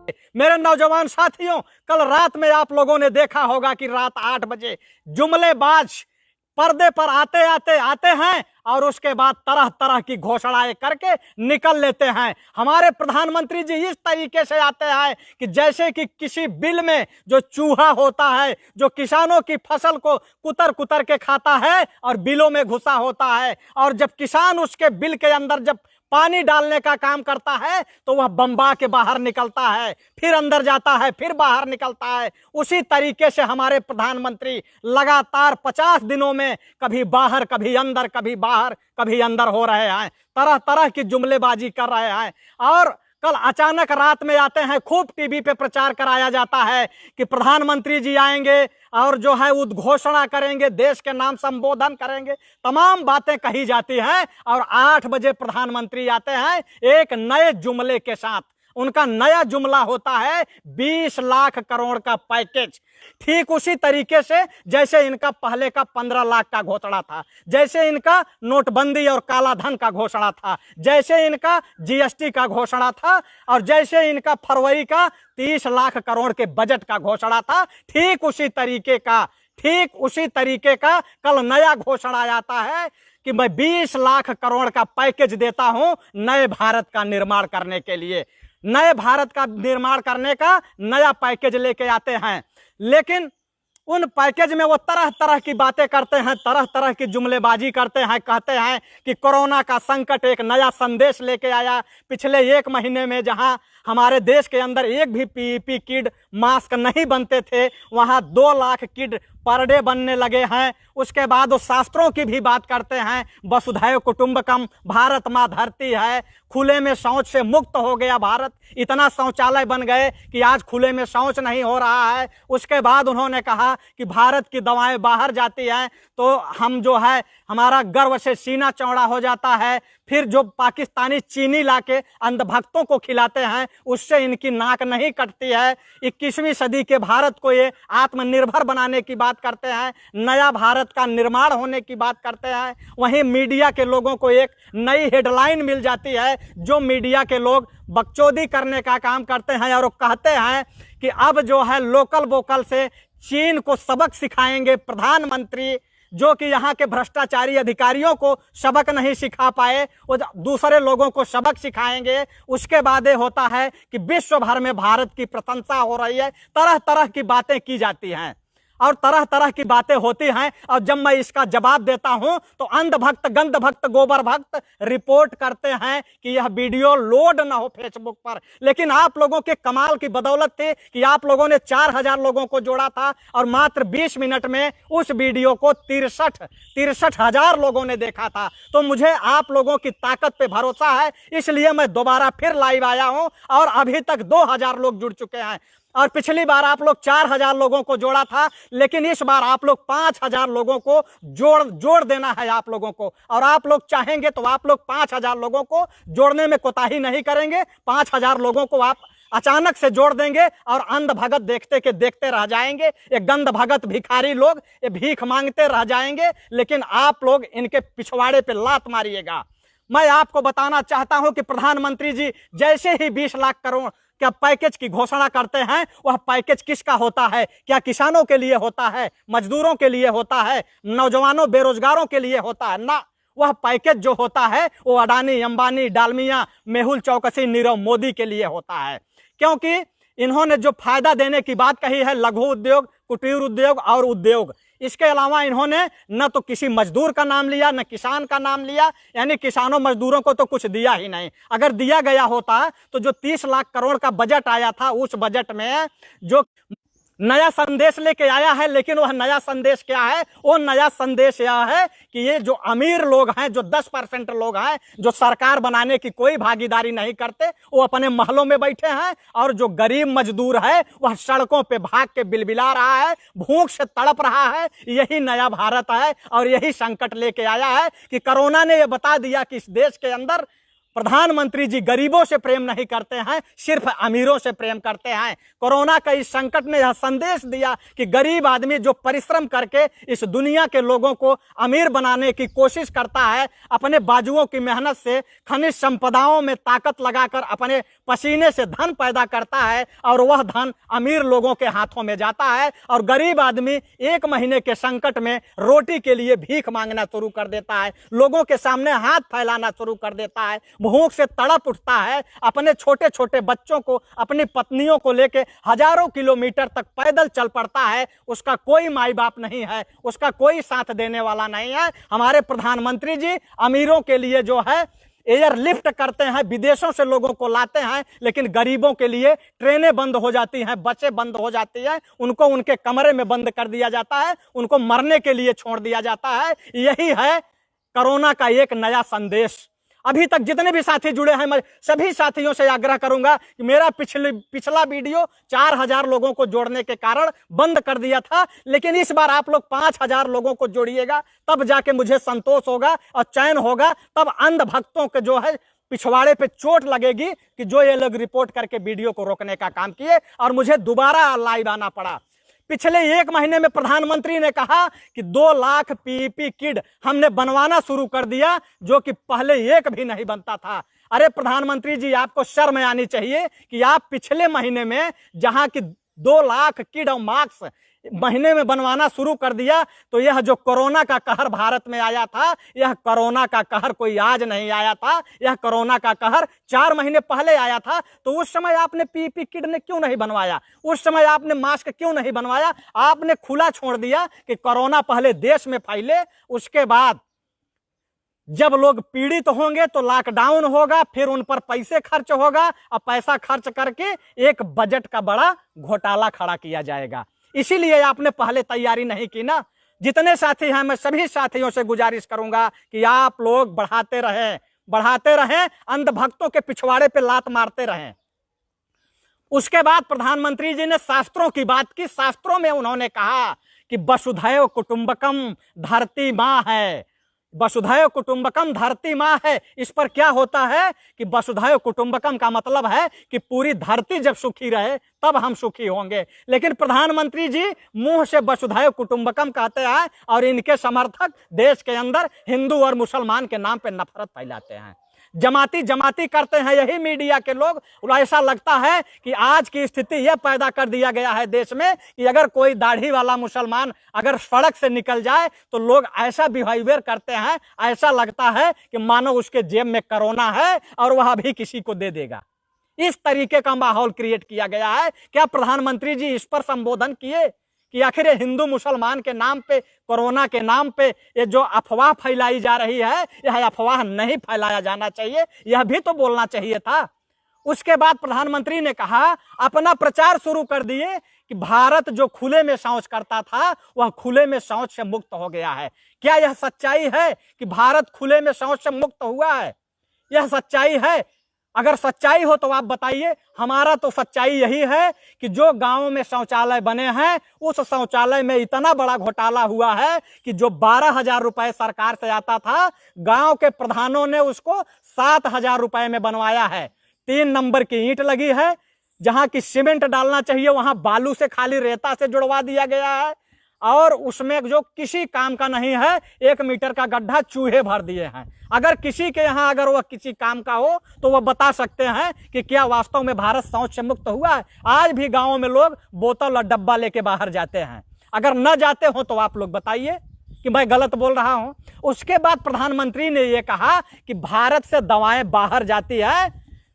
मेरे नौजवान साथियों, कल रात में आप लोगों ने देखा होगा कि रात 8 बजे जुमलेबाज पर्दे पर आते हैं और उसके बाद तरह तरह की घोषणाएं करके निकल लेते हैं। हमारे प्रधानमंत्री जी इस तरीके से आते हैं कि जैसे कि किसी बिल में जो चूहा होता है, जो किसानों की फसल को कुतर कुतर के खाता है और बिलों में घुसा होता है, और जब किसान उसके बिल के अंदर जब पानी डालने का काम करता है तो वह बम्बा के बाहर निकलता है, फिर अंदर जाता है, फिर बाहर निकलता है। उसी तरीके से हमारे प्रधानमंत्री लगातार 50 दिनों में कभी बाहर, कभी अंदर, कभी बाहर, कभी अंदर हो रहे हैं, तरह तरह की जुमलेबाजी कर रहे हैं। और कल अचानक रात में आते हैं, खूब टीवी पे प्रचार कराया जाता है कि प्रधानमंत्री जी आएंगे और जो है उद्घोषणा करेंगे, देश के नाम संबोधन करेंगे, तमाम बातें कही जाती हैं। और 8 बजे प्रधानमंत्री आते हैं एक नए जुमले के साथ। उनका नया जुमला होता है 20 लाख करोड़ का पैकेज। ठीक उसी तरीके से जैसे इनका पहले का 15 लाख का घोषणा था, जैसे इनका नोटबंदी और काला धन का घोषणा था, जैसे इनका जीएसटी का घोषणा था, और जैसे इनका फरवरी का 30 लाख करोड़ के बजट का घोषणा था, ठीक उसी तरीके का कल नया घोषणा आता है कि मैं 20 लाख करोड़ का पैकेज देता हूं नए भारत का निर्माण करने के लिए। नए भारत का निर्माण करने का नया पैकेज लेके आते हैं, लेकिन उन पैकेज में वो तरह तरह की बातें करते हैं, तरह तरह की जुमलेबाजी करते हैं। कहते हैं कि कोरोना का संकट एक नया संदेश लेके आया। पिछले 1 महीने में जहां हमारे देश के अंदर एक भी पीपीई किट, मास्क नहीं बनते थे, वहां 2 लाख किट पर डे बनने लगे हैं। उसके बाद वो शास्त्रों की भी बात करते हैं, वसुधैव कुटुंबकम, भारत माँ धरती है, खुले में शौच से मुक्त हो गया भारत, इतना शौचालय बन गए कि आज खुले में शौच नहीं हो रहा है। उसके बाद उन्होंने कहा कि भारत की दवाएं बाहर जाती हैं तो हम जो है हमारा गर्व से सीना चौड़ा हो जाता है। फिर जो पाकिस्तानी चीनी लाके अंधभक्तों को खिलाते हैं उससे इनकी नाक नहीं कटती है। 21वीं सदी के भारत को ये आत्मनिर्भर बनाने की बात करते हैं, नया भारत का निर्माण होने की बात करते हैं। वहीं मीडिया के लोगों को एक नई हेडलाइन मिल जाती है, जो मीडिया के लोग बकचोदी करने का काम करते हैं और वो कहते हैं कि अब जो है लोकल वोकल से चीन को सबक सिखाएंगे प्रधानमंत्री, जो कि यहाँ के भ्रष्टाचारी अधिकारियों को सबक नहीं सिखा पाए, वो दूसरे लोगों को सबक सिखाएंगे। उसके बाद ये होता है कि विश्व भर में भारत की प्रशंसा हो रही है, तरह तरह की बातें की जाती हैं और तरह तरह की बातें होती हैं। और जब मैं इसका जवाब देता हूं तो अंधभक्त, गंधभक्त, गोबर भक्त रिपोर्ट करते हैं कि यह वीडियो लोड ना हो फेसबुक पर। लेकिन आप लोगों के कमाल की बदौलत थी कि आप लोगों ने 4000 लोगों को जोड़ा था और मात्र 20 मिनट में उस वीडियो को 63,000 लोगों ने देखा था। तो मुझे आप लोगों की ताकत पे भरोसा है, इसलिए मैं दोबारा फिर लाइव आया हूं और अभी तक 2000 लोग जुड़ चुके हैं। और पिछली बार आप लोग 4000 लोगों को जोड़ा था, लेकिन इस बार आप लोग 5000 लोगों को जोड़ देना है आप लोगों को। और आप लोग चाहेंगे तो आप लोग 5000 लोगों को जोड़ने में कोताही नहीं करेंगे। 5000 लोगों को आप अचानक से जोड़ देंगे और अंध भगत देखते के देखते रह जाएंगे। ये गंध भगत भिखारी लोग ये भीख मांगते रह जाएंगे, लेकिन आप लोग इनके पिछवाड़े पे लात मारिएगा। मैं आपको बताना चाहता हूं कि प्रधानमंत्री जी जैसे ही 20 लाख करोड़ क्या पैकेज की घोषणा करते हैं, वह पैकेज किसका होता है? क्या किसानों के लिए होता है, मजदूरों के लिए होता है, नौजवानों बेरोजगारों के लिए होता है? ना, वह पैकेज जो होता है वो अडानी, अंबानी, डालमिया, मेहुल चौकसी, नीरव मोदी के लिए होता है। क्योंकि इन्होंने जो फायदा देने की बात कही है, लघु उद्योग, कुटीर उद्योग और उद्योग, इसके अलावा इन्होंने न तो किसी मजदूर का नाम लिया, न किसान का नाम लिया, यानी किसानों मजदूरों को तो कुछ दिया ही नहीं। अगर दिया गया होता तो जो 30 लाख करोड़ का बजट आया था, उस बजट में जो नया संदेश लेके आया है, लेकिन वह नया संदेश क्या है? वो नया संदेश यह है कि ये जो अमीर लोग हैं, जो 10% लोग हैं, जो सरकार बनाने की कोई भागीदारी नहीं करते, वो अपने महलों में बैठे हैं, और जो गरीब मजदूर है वह सड़कों पे भाग के बिलबिला रहा है, भूख से तड़प रहा है। यही नया भारत है और यही संकट लेके आया है कि कोरोना ने यह बता दिया कि इस देश के अंदर प्रधानमंत्री जी गरीबों से प्रेम नहीं करते हैं, सिर्फ अमीरों से प्रेम करते हैं। कोरोना का इस संकट ने यह संदेश दिया कि गरीब आदमी जो परिश्रम करके इस दुनिया के लोगों को अमीर बनाने की कोशिश करता है, अपने बाजुओं की मेहनत से खनिज संपदाओं में ताकत लगाकर अपने पसीने से धन पैदा करता है और वह धन अमीर लोगों के हाथों में जाता है और गरीब आदमी 1 महीने के संकट में रोटी के लिए भीख मांगना शुरू कर देता है, लोगों के सामने हाथ फैलाना शुरू कर देता है, भूख से तड़प उठता है, अपने छोटे छोटे बच्चों को, अपनी पत्नियों को लेके हजारों किलोमीटर तक पैदल चल पड़ता है। उसका कोई माई बाप नहीं है, उसका कोई साथ देने वाला नहीं है। हमारे प्रधानमंत्री जी अमीरों के लिए जो है एयरलिफ्ट करते हैं, विदेशों से लोगों को लाते हैं, लेकिन गरीबों के लिए ट्रेनें बंद हो जाती हैं, बसें बंद हो जाती हैं, उनको उनके कमरे में बंद कर दिया जाता है, उनको मरने के लिए छोड़ दिया जाता है। यही है कोरोना का एक नया संदेश। अभी तक जितने भी साथी जुड़े हैं, मैं सभी साथियों से आग्रह करूंगा कि मेरा पिछला वीडियो 4000 लोगों को जोड़ने के कारण बंद कर दिया था, लेकिन इस बार आप लोग 5000 लोगों को जोड़िएगा, तब जाके मुझे संतोष होगा और चैन होगा। तब अंधभक्तों के जो है पिछवाड़े पे चोट लगेगी कि जो ये लोग रिपोर्ट करके वीडियो को रोकने का काम किए और मुझे दोबारा लाइव आना पड़ा। पिछले 1 महीने में प्रधानमंत्री ने कहा कि 2 लाख पीपीई किट हमने बनवाना शुरू कर दिया, जो कि पहले एक भी नहीं बनता था। अरे प्रधानमंत्री जी, आपको शर्म आनी चाहिए कि आप पिछले महीने में जहां की 2 लाख किट और मास्क महीने में बनवाना शुरू कर दिया, तो यह जो कोरोना का कहर भारत में आया था, यह कोरोना का कहर कोई आज नहीं आया था, यह कोरोना का कहर 4 महीने पहले आया था। तो उस समय आपने पीपीई किट ने क्यों नहीं बनवाया? उस समय आपने मास्क क्यों नहीं बनवाया? आपने खुला छोड़ दिया कि कोरोना पहले देश में फैले, उसके बाद जब लोग पीड़ित होंगे तो लॉकडाउन होगा, फिर उन पर पैसे खर्च होगा और पैसा खर्च करके एक बजट का बड़ा घोटाला खड़ा किया जाएगा। इसीलिए आपने पहले तैयारी नहीं की ना। जितने साथी हैं, मैं सभी साथियों से गुजारिश करूंगा कि आप लोग बढ़ाते रहें, अंधभक्तों के पिछवाड़े पे लात मारते रहें। उसके बाद प्रधानमंत्री जी ने शास्त्रों की बात की। शास्त्रों में उन्होंने कहा कि वसुधैव कुटुंबकम धरती माँ है, वसुधैव कुटुंबकम धरती माँ है। इस पर क्या होता है कि वसुधैव कुटुंबकम का मतलब है कि पूरी धरती जब सुखी रहे तब हम सुखी होंगे। लेकिन प्रधानमंत्री जी मुंह से वसुधैव कुटुंबकम कहते हैं और इनके समर्थक देश के अंदर हिंदू और मुसलमान के नाम पे नफरत फैलाते हैं, जमाती करते हैं यही मीडिया के लोग। ऐसा लगता है कि आज की स्थिति यह पैदा कर दिया गया है देश में कि अगर कोई दाढ़ी वाला मुसलमान अगर सड़क से निकल जाए तो लोग ऐसा बिहेवियर करते हैं, ऐसा लगता है कि मानो उसके जेब में कोरोना है और वह अभी किसी को दे देगा। इस तरीके का माहौल क्रिएट किया गया है। क्या प्रधानमंत्री जी इस पर संबोधन किए कि आखिर हिंदू मुसलमान के नाम पे, कोरोना के नाम पे ये जो अफवाह फैलाई जा रही है, यह अफवाह नहीं फैलाया जाना चाहिए, यह भी तो बोलना चाहिए था। उसके बाद प्रधानमंत्री ने कहा, अपना प्रचार शुरू कर दिए कि भारत जो खुले में शौच करता था वह खुले में शौच से मुक्त हो गया है। क्या यह सच्चाई है कि भारत खुले में शौच से मुक्त हुआ है? यह सच्चाई है? अगर सच्चाई हो तो आप बताइए। हमारा तो सच्चाई यही है कि जो गांवों में शौचालय बने हैं, उस शौचालय में इतना बड़ा घोटाला हुआ है कि जो 12,000 रुपए सरकार से आता था, गांव के प्रधानों ने उसको 7,000 रुपए में बनवाया है। 3 नंबर की ईंट लगी है, जहां की सीमेंट डालना चाहिए वहां बालू से खाली रेता से जुड़वा दिया गया है, और उसमें जो किसी काम का नहीं है 1 मीटर का गड्ढा चूहे भर दिए हैं। अगर किसी के यहाँ अगर वह किसी काम का हो तो वह बता सकते हैं कि क्या वास्तव में भारत शौच से मुक्त हुआ है। आज भी गांवों में लोग बोतल और डब्बा लेके बाहर जाते हैं। अगर न जाते हो तो आप लोग बताइए कि मैं गलत बोल रहा हूं। उसके बाद प्रधानमंत्री ने यह कहा कि भारत से दवाएं बाहर जाती है,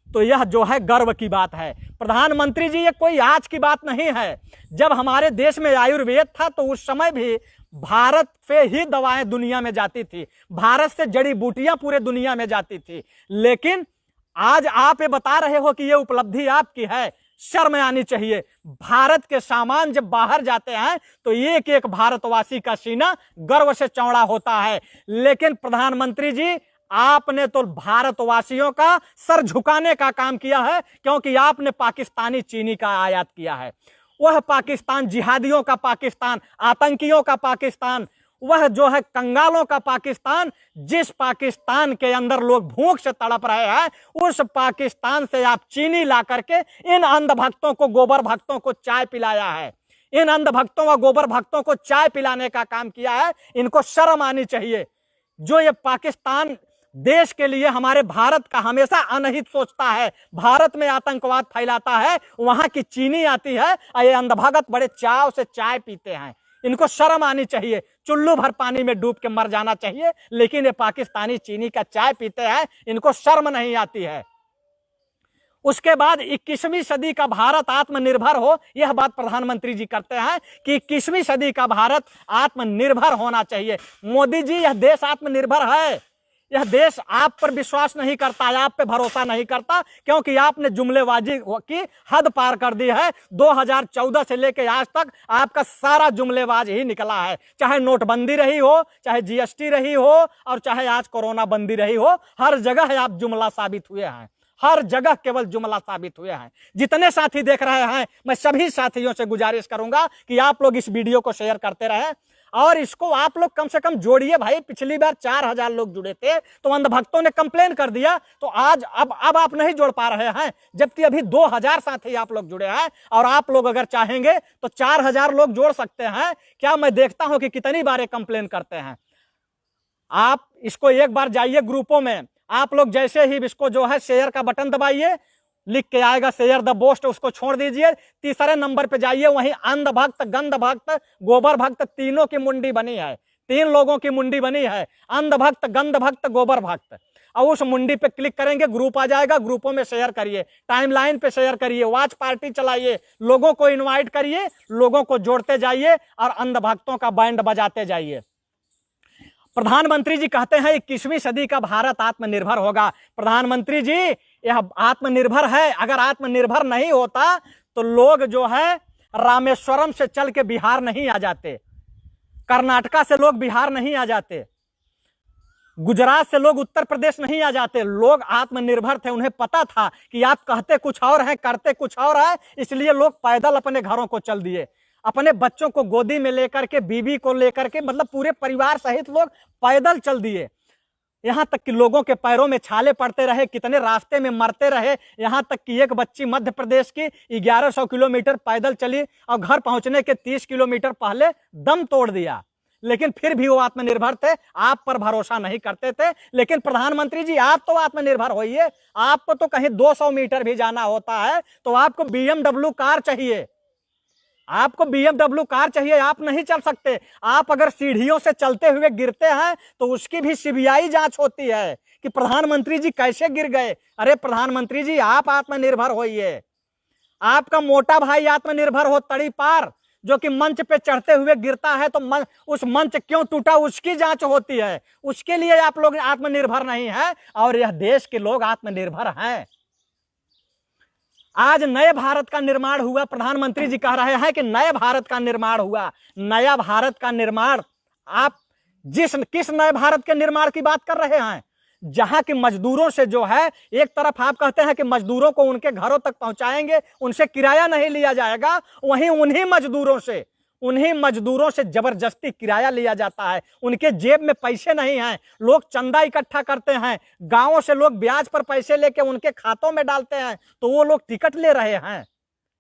तो यह जो है गर्व की बात है। प्रधानमंत्री जी, ये कोई आज की बात नहीं है। जब हमारे देश में आयुर्वेद था तो उस समय भी भारत से ही दवाएं दुनिया में जाती थी, भारत से जड़ी बूटियां पूरे दुनिया में जाती थी। लेकिन आज आप ये बता रहे हो कि ये उपलब्धि आपकी है, शर्म आनी चाहिए। भारत के सामान जब बाहर जाते हैं तो एक एक भारतवासी का सीना गर्व से चौड़ा होता है। लेकिन प्रधानमंत्री जी, आपने तो भारतवासियों का सर झुकाने का काम किया है, क्योंकि आपने पाकिस्तानी चीनी का आयात किया है। वह पाकिस्तान जिहादियों का पाकिस्तान, आतंकियों का पाकिस्तान, वह जो है कंगालों का पाकिस्तान, जिस पाकिस्तान के अंदर लोग भूख से तड़प रहे हैं, उस पाकिस्तान से आप चीनी ला करके इन अंधभक्तों को, गोबर भक्तों को चाय पिलाया है। इन अंधभक्तों व गोबर भक्तों को चाय पिलाने का काम किया है। इनको शर्म आनी चाहिए। जो ये पाकिस्तान देश के लिए, हमारे भारत का हमेशा अनहित सोचता है, भारत में आतंकवाद फैलाता है, वहां की चीनी आती है और ये अंधभगत बड़े चाव से चाय पीते हैं। इनको शर्म आनी चाहिए, चुल्लू भर पानी में डूब के मर जाना चाहिए, लेकिन ये पाकिस्तानी चीनी का चाय पीते हैं, इनको शर्म नहीं आती है। उसके बाद 21वीं सदी का भारत आत्मनिर्भर हो, यह बात प्रधानमंत्री जी करते हैं कि 21वीं सदी का भारत आत्मनिर्भर होना चाहिए। मोदी जी, यह देश आत्मनिर्भर है। यह देश आप पर विश्वास नहीं करता है, आप पे भरोसा नहीं करता, क्योंकि आपने जुमलेबाजी की हद पार कर दी है। 2014 से लेकर आज तक आपका सारा जुमलेबाज ही निकला है। चाहे नोटबंदी रही हो, चाहे जीएसटी रही हो, और चाहे आज कोरोना बंदी रही हो, हर जगह आप जुमला साबित हुए हैं। हर जगह केवल जुमला साबित हुए हैं। जितने साथी देख रहे हैं, मैं सभी साथियों से गुजारिश करूंगा कि आप लोग इस वीडियो को शेयर करते रहें और इसको आप लोग कम से कम जोड़िए। भाई, पिछली बार 4000 लोग जुड़े थे तो अंधभक्तों ने कंप्लेन कर दिया, तो आज अब आप नहीं जोड़ पा रहे हैं, जबकि अभी 2000 साथी आप लोग जुड़े हैं। और आप लोग अगर चाहेंगे तो 4000 लोग जोड़ सकते हैं। क्या मैं देखता हूं कि कितनी बार कंप्लेन करते हैं। आप इसको एक बार जाइए ग्रुपों में, आप लोग जैसे ही इसको जो है शेयर का बटन दबाइए, लिख के आएगा शेयर द बोस्ट, उसको छोड़ दीजिए। तीसरे नंबर पे जाइए, वहीं अंध भक्त, गंध भक्त, गोबर भक्त, तीनों की मुंडी बनी है। 3 लोगों की मुंडी बनी है, अंध भक्त, गंध भक्त, गोबर भक्त। और उस मुंडी पे क्लिक करेंगे, ग्रुप आ जाएगा। ग्रुपों में शेयर करिए, टाइमलाइन पे शेयर करिए, वॉच पार्टी चलाइए, लोगों को इन्वाइट करिए, लोगों को जोड़ते जाइए और अंध भक्तों का बैंड बजाते जाइए। प्रधानमंत्री जी कहते हैं 21वीं सदी का भारत आत्मनिर्भर होगा। प्रधानमंत्री जी, यह आत्मनिर्भर है। अगर आत्मनिर्भर नहीं होता तो लोग जो है रामेश्वरम से चल के बिहार नहीं आ जाते, कर्नाटका से लोग बिहार नहीं आ जाते, गुजरात से लोग उत्तर प्रदेश नहीं आ जाते। लोग आत्मनिर्भर थे, उन्हें पता था कि आप कहते कुछ और हैं, करते कुछ और है, इसलिए लोग पैदल अपने घरों को चल दिए। अपने बच्चों को गोदी में लेकर के, बीवी को लेकर के, मतलब पूरे परिवार सहित लोग पैदल चल दिए। यहां तक कि लोगों के पैरों में छाले पड़ते रहे, कितने रास्ते में मरते रहे। यहां तक कि एक बच्ची मध्य प्रदेश की 1100 किलोमीटर पैदल चली और घर पहुंचने के 30 किलोमीटर पहले दम तोड़ दिया। लेकिन फिर भी वो आत्मनिर्भर थे, आप पर भरोसा नहीं करते थे। लेकिन प्रधानमंत्री जी, आप तो आत्मनिर्भर होइए। आपको तो कहीं 200 मीटर भी जाना होता है तो आपको BMW कार चाहिए, आपको BMW कार चाहिए। आप नहीं चल सकते। आप अगर सीढ़ियों से चलते हुए गिरते हैं तो उसकी भी सीबीआई जांच होती है कि प्रधानमंत्री जी कैसे गिर गए। अरे प्रधानमंत्री जी, आप आत्मनिर्भर होइए। आपका मोटा भाई आत्मनिर्भर हो, तड़ी पार, जो कि मंच पे चढ़ते हुए गिरता है तो उस मंच क्यों टूटा उसकी जांच होती है। उसके लिए आप लोग आत्मनिर्भर नहीं है और यह देश के लोग आत्मनिर्भर हैं। आज नए भारत का निर्माण हुआ। प्रधानमंत्री जी कह रहे हैं कि नए भारत का निर्माण हुआ। नया भारत का निर्माण, आप किस नए भारत के निर्माण की बात कर रहे हैं? जहां के मजदूरों से जो है, एक तरफ आप कहते हैं कि मजदूरों को उनके घरों तक पहुंचाएंगे, उनसे किराया नहीं लिया जाएगा, वहीं उन्हीं मजदूरों से जबरदस्ती किराया लिया जाता है। उनके जेब में पैसे नहीं हैं, लोग चंदा इकट्ठा करते हैं, गांवों से लोग ब्याज पर पैसे लेके उनके खातों में डालते हैं, तो वो लोग टिकट ले रहे हैं।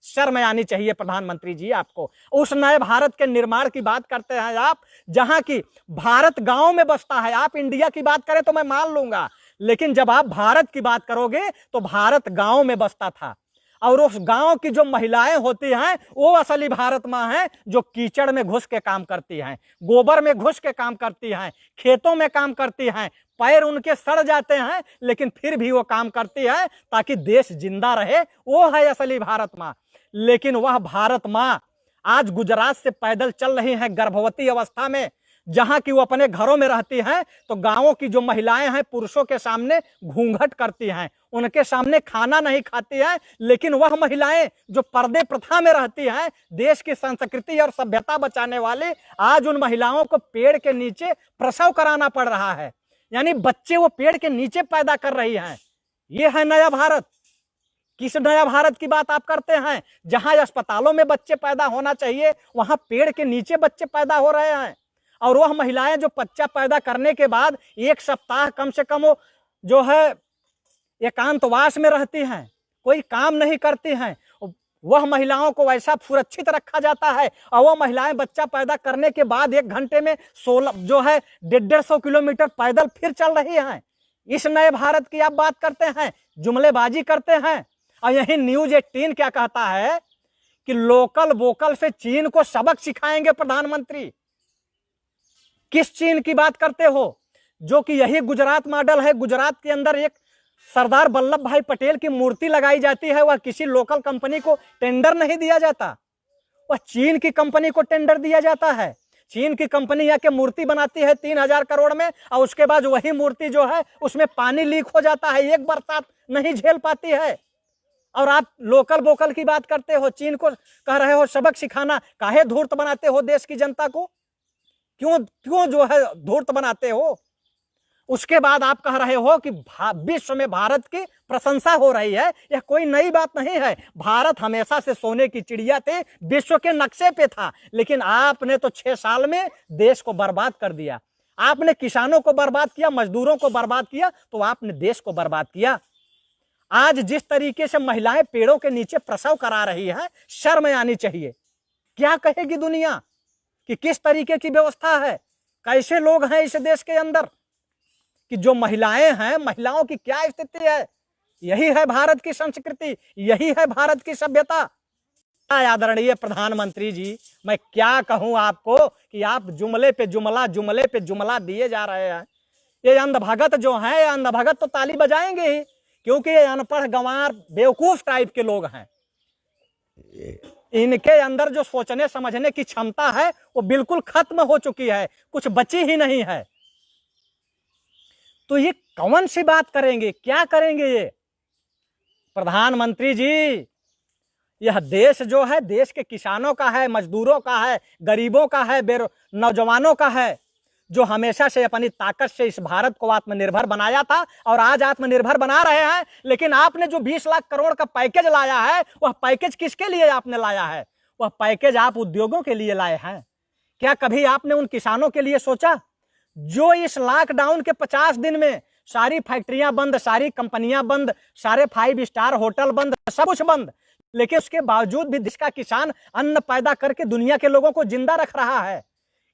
शर्म आनी चाहिए प्रधानमंत्री जी आपको। उस नए भारत के निर्माण की बात करते हैं आप, जहां की भारत गांव में बसता है। आप इंडिया की बात करें तो मैं मान लूंगा, लेकिन जब आप भारत की बात करोगे तो भारत गांव में बसता था। और उस गांव की जो महिलाएं होती हैं वो असली भारत माँ हैं, जो कीचड़ में घुस के काम करती हैं, गोबर में घुस के काम करती हैं, खेतों में काम करती हैं, पैर उनके सड़ जाते हैं लेकिन फिर भी वो काम करती है ताकि देश जिंदा रहे। वो है असली भारत माँ। लेकिन वह भारत माँ आज गुजरात से पैदल चल रही हैं गर्भवती अवस्था में, जहां की वो अपने घरों में रहती हैं तो गांवों की जो महिलाएं हैं पुरुषों के सामने घूंघट करती हैं, उनके सामने खाना नहीं खाती हैं। लेकिन वह महिलाएं जो पर्दे प्रथा में रहती हैं, देश की संस्कृति और सभ्यता बचाने वाले, आज उन महिलाओं को पेड़ के नीचे प्रसव कराना पड़ रहा है। यानी बच्चे वो पेड़ के नीचे पैदा कर रही हैं। ये है नया भारत। किस नया भारत की बात आप करते हैं? जहां अस्पतालों में बच्चे पैदा होना चाहिए वहां पेड़ के नीचे बच्चे पैदा हो रहे हैं। और वह महिलाएं जो बच्चा पैदा करने के बाद 1 सप्ताह कम से कम वो जो है एकांतवास में रहती हैं, कोई काम नहीं करती हैं, वह महिलाओं को वैसा सुरक्षित रखा जाता है और वह महिलाएं बच्चा पैदा करने के बाद 1 घंटे में 16 जो है 150 किलोमीटर पैदल फिर चल रही हैं। इस नए भारत की आप बात करते हैं, जुमलेबाजी करते हैं। और यही न्यूज 18 क्या कहता है कि लोकल वोकल से चीन को सबक सिखाएंगे प्रधानमंत्री। किस चीन की बात करते हो? जो कि यही गुजरात मॉडल है। गुजरात के अंदर एक सरदार वल्लभ भाई पटेल की मूर्ति लगाई जाती है, वह किसी लोकल कंपनी को टेंडर नहीं दिया जाता, वह चीन की कंपनी को टेंडर दिया जाता है। चीन की कंपनी यहाँ के मूर्ति बनाती है 3000 करोड़ में, और उसके बाद वही मूर्ति जो है उसमें पानी लीक हो जाता है, एक बरसात नहीं झेल पाती है। और आप लोकल वोकल की बात करते हो, चीन को कह रहे हो सबक सिखाना। काहे धूर्त बनाते हो देश की जनता को? क्यों जो है धूर्त बनाते हो? उसके बाद आप कह रहे हो कि विश्व में भारत की प्रशंसा हो रही है। यह कोई नई बात नहीं है। भारत हमेशा से सोने की चिड़िया थे, विश्व के नक्शे पे था, लेकिन आपने तो 6 साल में देश को बर्बाद कर दिया। आपने किसानों को बर्बाद किया, मजदूरों को बर्बाद किया, तो आपने देश को बर्बाद किया। आज जिस तरीके से महिलाएं पेड़ों के नीचे प्रसव करा रही है, शर्म आनी चाहिए। क्या कहेगी दुनिया कि किस तरीके की व्यवस्था है, कैसे लोग हैं इस देश के अंदर, कि जो महिलाएं हैं, महिलाओं की क्या स्थिति है। यही है भारत की संस्कृति, यही है भारत की सभ्यता। आदरणीय प्रधानमंत्री जी, मैं क्या कहूं आपको कि आप जुमले पे जुमला दिए जा रहे हैं। ये अंधभगत जो है, अंधभगत तो ताली बजाएंगे ही, क्योंकि ये अनपढ़ गंवार बेवकूफ टाइप के लोग हैं। इनके अंदर जो सोचने समझने की क्षमता है वो बिल्कुल खत्म हो चुकी है, कुछ बची ही नहीं है। तो ये कौन सी बात करेंगे, क्या करेंगे ये? प्रधानमंत्री जी, यह देश जो है देश के किसानों का है, मजदूरों का है, गरीबों का है, नौजवानों का है, जो हमेशा से अपनी ताकत से इस भारत को आत्मनिर्भर बनाया था और आज आत्मनिर्भर बना रहे हैं। लेकिन आपने जो 20 लाख करोड़ का पैकेज लाया है, वह पैकेज किसके लिए आपने लाया है? वह पैकेज आप उद्योगों के लिए लाए हैं। क्या कभी आपने उन किसानों के लिए सोचा जो इस लॉकडाउन के 50 दिन में सारी फैक्ट्रियां बंद, सारी कंपनियां बंद, सारे 5 स्टार होटल बंद, सब कुछ बंद, लेकिन उसके बावजूद भी देश का किसान अन्न पैदा करके दुनिया के लोगों को जिंदा रख रहा है।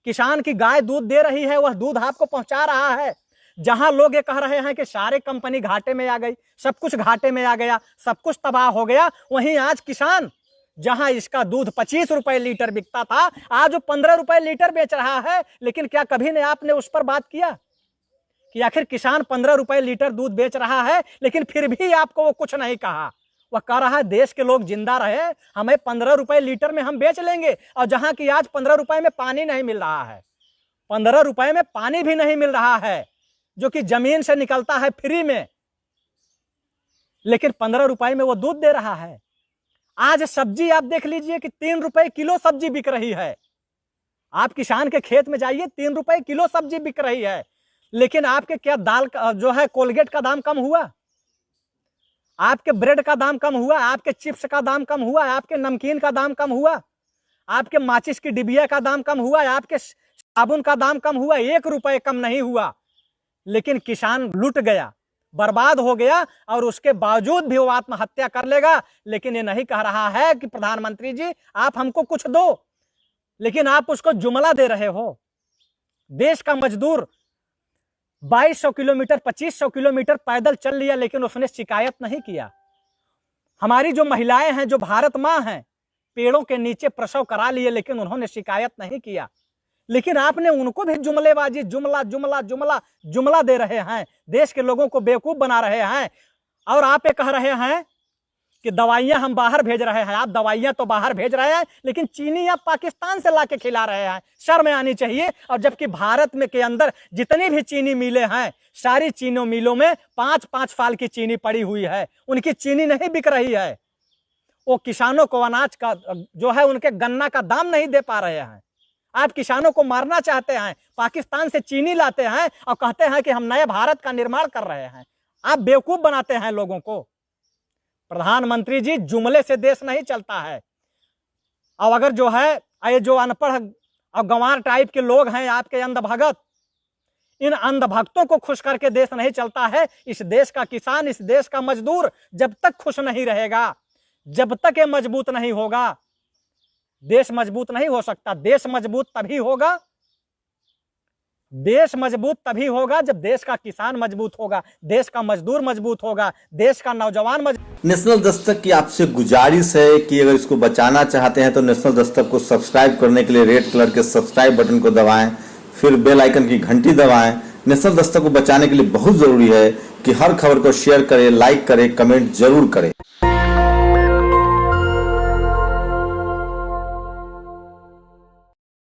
किसान की गाय दूध दे रही है, वह दूध आपको पहुंचा रहा है। जहां लोग ये कह रहे हैं कि सारे कंपनी घाटे में आ गई, सब कुछ घाटे में आ गया, सब कुछ तबाह हो गया, वहीं आज किसान जहां इसका दूध 25 रुपए लीटर बिकता था, आज वो 15 रुपए लीटर बेच रहा है। लेकिन क्या कभी ने आपने उस पर बात किया कि आखिर किसान 15 रुपए लीटर दूध बेच रहा है, लेकिन फिर भी आपको वो कुछ नहीं कहा। वह कह रहा है देश के लोग जिंदा रहे, हमें 15 रुपए लीटर में हम बेच लेंगे। और जहां की आज 15 रुपए में पानी नहीं मिल रहा है, 15 रुपए में पानी भी नहीं मिल रहा है, जो कि जमीन से निकलता है फ्री में, लेकिन 15 रुपए में वो दूध दे रहा है। आज सब्जी आप देख लीजिए कि 3 रुपए किलो सब्जी बिक रही है। आप किसान के खेत में जाइए, 3 रुपए किलो सब्जी बिक रही है। लेकिन आपके क्या दाल जो है कोलगेट का दाम कम हुआ, आपके ब्रेड का दाम कम हुआ, आपके चिप्स का दाम कम हुआ, आपके नमकीन का दाम कम हुआ, आपके माचिस की डिबिया का दाम कम हुआ, आपके साबुन का दाम कम हुआ, 1 रुपए कम नहीं हुआ। लेकिन किसान लूट गया, बर्बाद हो गया, और उसके बावजूद भी वो आत्महत्या कर लेगा। लेकिन ये नहीं कह रहा है कि प्रधानमंत्री जी आप हमको कुछ दो, लेकिन आप उसको जुमला दे रहे हो। देश का मजदूर 2200 किलोमीटर 2500 किलोमीटर पैदल चल लिया, लेकिन उसने शिकायत नहीं किया। हमारी जो महिलाएं हैं, जो भारत मां हैं, पेड़ों के नीचे प्रसव करा लिए, लेकिन उन्होंने शिकायत नहीं किया। लेकिन आपने उनको भी जुमलेबाजी जुमला दे रहे हैं, देश के लोगों को बेवकूफ बना रहे हैं। और आप ये कह रहे हैं कि दवाइयां हम बाहर भेज रहे हैं। आप दवाइयां तो बाहर भेज रहे हैं, लेकिन चीनी आप पाकिस्तान से लाके खिला रहे हैं। शर्म आनी चाहिए। और जबकि भारत में के अंदर जितनी भी चीनी मिलें हैं, सारी चीनी मिलों में 5-5 साल की चीनी पड़ी हुई है, उनकी चीनी नहीं बिक रही है। वो किसानों को अनाज का जो है, उनके गन्ना का दाम नहीं दे पा रहे हैं। आप किसानों को मारना चाहते हैं, पाकिस्तान से चीनी लाते हैं और कहते हैं कि हम नए भारत का निर्माण कर रहे हैं। आप बेवकूफ बनाते हैं लोगों को। प्रधानमंत्री जी, जुमले से देश नहीं चलता है। और अगर जो है ये जो और गंवार टाइप के लोग हैं आपके अंधभगत। इन अंधभक्तों को खुश करके देश नहीं चलता है। इस देश का किसान, इस देश का मजदूर जब तक खुश नहीं रहेगा, जब तक ये मजबूत नहीं होगा, देश मजबूत नहीं हो सकता। देश मजबूत तभी होगा, देश मजबूत तभी होगा जब देश का किसान मजबूत होगा, देश का मजदूर मजबूत होगा, देश का नौजवान मजबूत। नेशनल दस्तक की आपसे गुजारिश है कि अगर इसको बचाना चाहते हैं तो नेशनल दस्तक को सब्सक्राइब करने के लिए रेड कलर के सब्सक्राइब बटन को दबाएं, फिर बेल आइकन की घंटी दबाएं। नेशनल दस्तक को बचाने के लिए बहुत जरूरी है कि हर खबर को शेयर करें, लाइक करें, कमेंट जरूर करें।